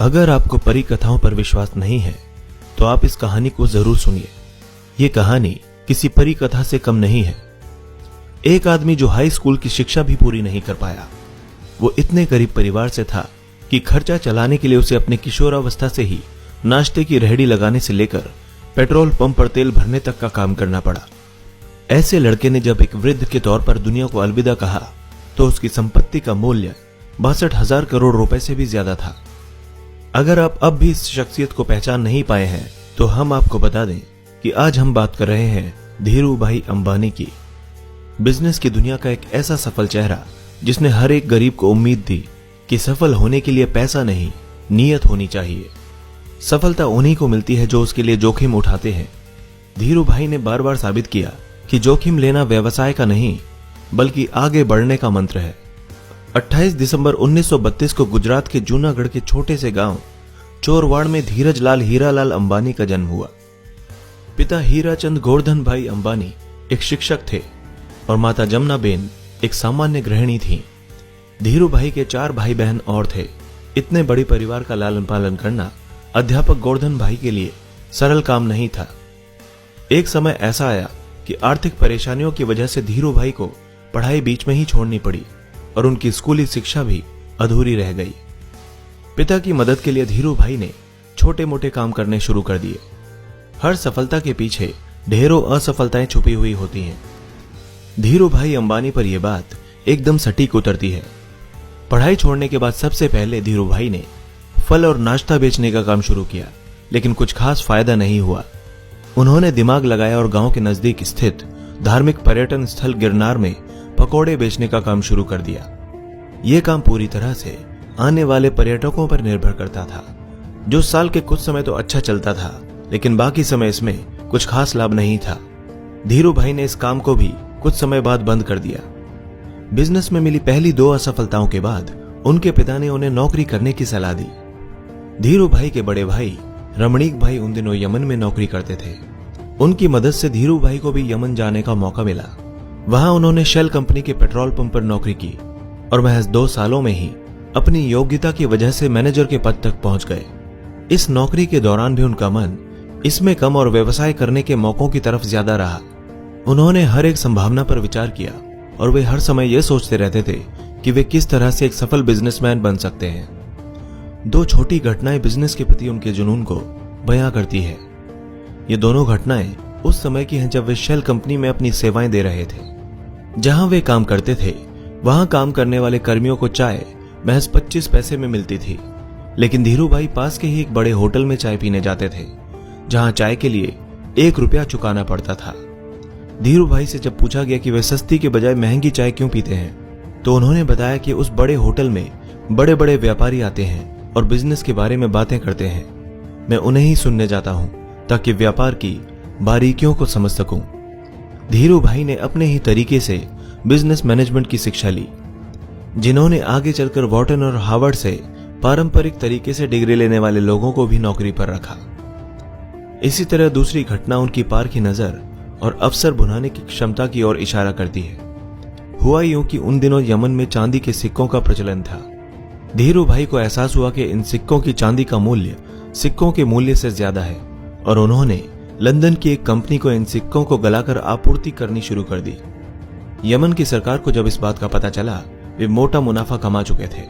अगर आपको परी कथाओं पर विश्वास नहीं है तो आप इस कहानी को जरूर सुनिए। ये कहानी किसी परी कथा से कम नहीं है। एक आदमी जो हाई स्कूल की शिक्षा भी पूरी नहीं कर पाया, वो इतने गरीब परिवार से था कि खर्चा चलाने के लिए उसे अपने किशोरावस्था से ही नाश्ते की रेहड़ी लगाने से लेकर पेट्रोल पंप पर तेल भरने तक का काम करना पड़ा। ऐसे लड़के ने जब एक वृद्ध के तौर पर दुनिया को अलविदा कहा तो उसकी संपत्ति का मूल्य 62,000 करोड़ रुपए से भी ज्यादा था। अगर आप अब भी इस शख्सियत को पहचान नहीं पाए हैं तो हम आपको बता दें कि आज हम बात कर रहे हैं धीरू भाई अंबानी की। बिजनेस की दुनिया का एक ऐसा सफल चेहरा जिसने हर एक गरीब को उम्मीद दी कि सफल होने के लिए पैसा नहीं, नीयत होनी चाहिए। सफलता उन्हीं को मिलती है जो उसके लिए जोखिम उठाते हैं। धीरू भाई ने बार बार साबित किया कि जोखिम लेना व्यवसाय का नहीं बल्कि आगे बढ़ने का मंत्र है। 28 दिसंबर 1932 को गुजरात के जूनागढ़ के छोटे से गांव चोरवाड़ में धीरज लाल हीरालाल अंबानी का जन्म हुआ। पिता हीराचंद गोवर्धन भाई अंबानी एक शिक्षक थे और माता जमुनाबेन एक सामान्य गृहिणी थी। धीरू भाई के 4 भाई बहन और थे। इतने बड़े परिवार का लालन पालन करना अध्यापक गोवर्धन भाई के लिए सरल काम नहीं था। एक समय ऐसा आया कि आर्थिक परेशानियों की वजह से धीरू भाई को पढ़ाई बीच में ही छोड़नी पड़ी और उनकी स्कूली शिक्षा भी अधूरी रह गई। पिता की मदद के लिए धीरू भाई ने छोटे मोटे काम करने शुरू कर दिए। हर सफलता के पीछे ढेरों असफलताएं छुपी हुई होती हैं। धीरू भाई अंबानी पर यह बात एकदम सटीक उतरती है। पढ़ाई छोड़ने के बाद सबसे पहले धीरू भाई ने फल और नाश्ता बेचने का काम शुरू किया, लेकिन कुछ खास फायदा नहीं हुआ। उन्होंने दिमाग लगाया और गांव के नजदीक स्थित धार्मिक पर्यटन स्थल गिरनार में पकौड़े बेचने का काम शुरू कर दिया। यह काम पूरी तरह से आने वाले पर्यटकों पर निर्भर करता था। जो साल के कुछ समय तो अच्छा चलता था, लेकिन बाकी समय इसमें कुछ खास लाभ नहीं था। धीरू भाई ने इस काम को भी कुछ समय बाद बंद कर दिया। बिजनेस में मिली पहली 2 असफलताओं के बाद उनके पिता ने उन्हें नौकरी करने की सलाह दी। धीरू भाई के बड़े भाई रमणीक भाई उन दिनों यमन में नौकरी करते थे। उनकी मदद से धीरू भाई को भी यमन जाने का मौका मिला। वहां उन्होंने शेल कंपनी के पेट्रोल पंप पर नौकरी की और महज 2 सालों में ही अपनी योग्यता की वजह से मैनेजर के पद तक पहुंच गए। इस नौकरी के दौरान भी उनका मन इसमें कम और व्यवसाय करने के मौकों की तरफ ज्यादा रहा। उन्होंने हर एक संभावना पर विचार किया और वे हर समय यह सोचते रहते थे कि वे किस तरह से एक सफल बिजनेसमैन बन सकते हैं। 2 छोटी घटनाएं बिजनेस के प्रति उनके जुनून को बयां करती है। ये दोनों घटनाएं उस समय की हैं जब वे शेल कंपनी में अपनी सेवाएं दे रहे थे। जहां वे काम करते थे वहां काम करने वाले कर्मियों को चाय महज 25 पैसे में मिलती थी, लेकिन धीरू भाई पास के ही एक बड़े होटल में चाय पीने जाते थे जहां चाय के लिए 1 रुपया चुकाना पड़ता था। धीरू भाई से जब पूछा गया कि वे सस्ती के बजाय महंगी चाय क्यों पीते हैं तो उन्होंने बताया कि उस बड़े होटल में बड़े बड़े व्यापारी आते हैं और बिजनेस के बारे में बातें करते हैं। मैं उन्हें ही सुनने जाता हूं ताकि व्यापार की बारीकियों को समझ सकूं। धीरू भाई ने अपने ही तरीके से बिजनेस मैनेजमेंट की शिक्षा ली, जिन्होंने आगे चलकर वॉर्टन और हार्वर्ड से पारंपरिक तरीके से डिग्री लेने वाले लोगों को भी नौकरी पर रखा। इसी तरह दूसरी घटना उनकी पारखी नजर और अवसर भुनाने की क्षमता की ओर इशारा करती है। हुआ यूं कि उन दिनों यमन में चांदी के सिक्कों का प्रचलन था। धीरू भाई को एहसास हुआ कि इन सिक्कों की चांदी का मूल्य सिक्कों के मूल्य से ज्यादा है और उन्होंने लंदन की एक कंपनी को इन सिक्कों को गलाकर आपूर्ति करनी शुरू कर दी। यमन की सरकार को जब इस बात का पता चला, वे मोटा मुनाफा कमा चुके थे।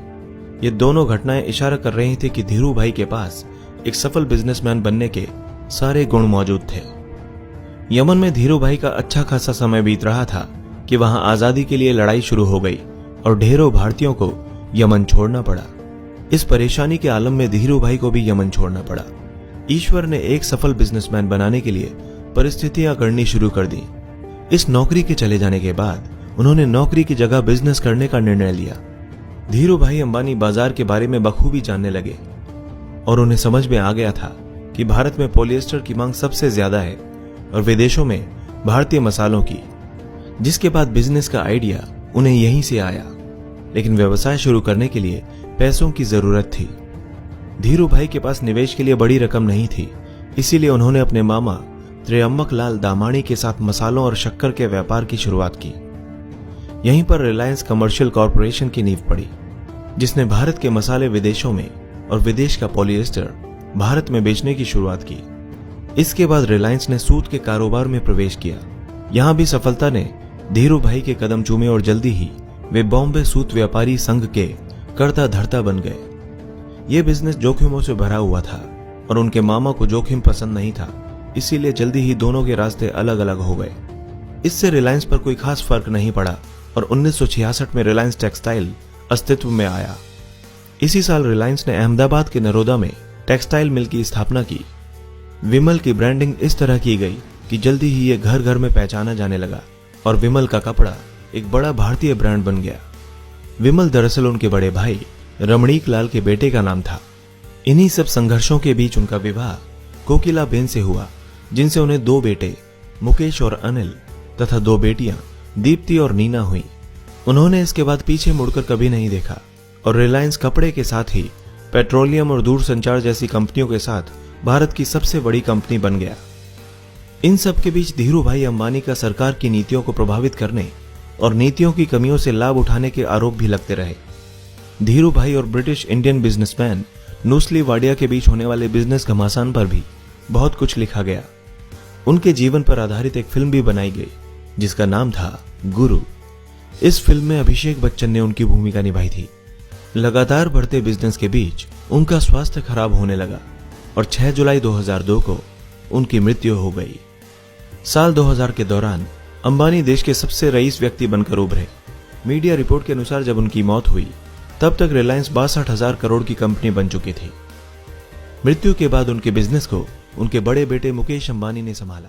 ये दोनों घटनाएं इशारा कर रही थी कि धीरू भाई के पास एक सफल बिजनेसमैन बनने के सारे गुण मौजूद थे। यमन में धीरू भाई का अच्छा खासा समय बीत रहा था कि वहां आजादी के लिए लड़ाई शुरू हो गई और ढेरों भारतीयों को यमन छोड़ना पड़ा। इस परेशानी के आलम में धीरू भाई को भी यमन छोड़ना पड़ा। ईश्वर ने एक सफल बिजनेसमैन बनाने के लिए परिस्थितियां गढ़नी शुरू कर दी। इस नौकरी के चले जाने के बाद उन्होंने नौकरी की जगह बिजनेस करने का निर्णय लिया। धीरू भाई अंबानी बाजार के बारे में बखूबी जानने लगे और उन्हें समझ में आ गया था कि भारत में पॉलिएस्टर की मांग सबसे ज्यादा है और विदेशों में भारतीय मसालों की, जिसके बाद बिजनेस का आइडिया उन्हें यहीं से आया। लेकिन व्यवसाय शुरू करने के लिए पैसों की जरूरत थी। धीरू भाई के पास निवेश के लिए बड़ी रकम नहीं थी, इसीलिए उन्होंने अपने मामा त्र्यंबक लाल दामाणी के साथ मसालों और शक्कर के व्यापार की शुरुआत की। यहीं पर रिलायंस कमर्शियल कॉरपोरेशन की नींव पड़ी, जिसने भारत के मसाले विदेशों में और विदेश का पॉलिएस्टर भारत में बेचने की शुरुआत की। इसके बाद रिलायंस ने सूत के कारोबार में प्रवेश किया। यहां भी सफलता ने धीरू भाई के कदम चूमे और जल्दी ही वे बॉम्बे सूत व्यापारी संघ के कर्ता धर्ता बन गए। ये बिजनेस जोखिमों से भरा हुआ था और उनके मामा को जोखिम पसंद नहीं था, इसीलिए जल्दी ही दोनों के रास्ते अलग अलग हो गए। इससे रिलायंस पर कोई खास फर्क नहीं पड़ा और 1966 में रिलायंस टेक्सटाइल अस्तित्व में आया। इसी साल रिलायंस ने अहमदाबाद के नरोदा में टेक्सटाइल मिल की स्थापना की। विमल की ब्रांडिंग इस तरह की गई कि जल्दी ही ये घर घर में पहचाना जाने लगा और विमल का कपड़ा एक बड़ा भारतीय ब्रांड बन गया। विमल दरअसल उनके बड़े भाई रमणीक लाल के बेटे का नाम था। इन्हीं सब संघर्षों के बीच उनका विवाह कोकिला बेन से हुआ, जिनसे उन्हें 2 बेटे मुकेश और अनिल तथा 2 बेटियां दीप्ति और नीना हुई। उन्होंने इसके बाद पीछे मुड़कर कभी नहीं देखा और रिलायंस कपड़े के साथ ही पेट्रोलियम और दूरसंचार जैसी कंपनियों के साथ भारत की सबसे बड़ी कंपनी बन गया। इन सब के बीच धीरू भाई अंबानी का सरकार की नीतियों को प्रभावित करने और नीतियों की कमियों से लाभ उठाने के आरोप भी लगते रहे। धीरू भाई और ब्रिटिश इंडियन बिजनेसमैन नूसली वाडिया के बीच होने वाले बिजनेस घमासान पर भी बहुत कुछ लिखा गया। उनके जीवन पर आधारित एक फिल्म भी बनाई गई जिसका नाम था गुरु। इस फिल्म में अभिषेक बच्चन ने उनकी भूमिका निभाई थी। लगातार बढ़ते बिजनेस के बीच उनका स्वास्थ्य खराब होने लगा और 6 जुलाई 2002 को उनकी मृत्यु हो गई। साल 2000 के दौरान अंबानी देश के सबसे रईस व्यक्ति बनकर उभरे। मीडिया रिपोर्ट के अनुसार जब उनकी मौत हुई तब तक रिलायंस 62,000 करोड़ की कंपनी बन चुकी थी। मृत्यु के बाद उनके बिजनेस को उनके बड़े बेटे मुकेश अंबानी ने संभाला।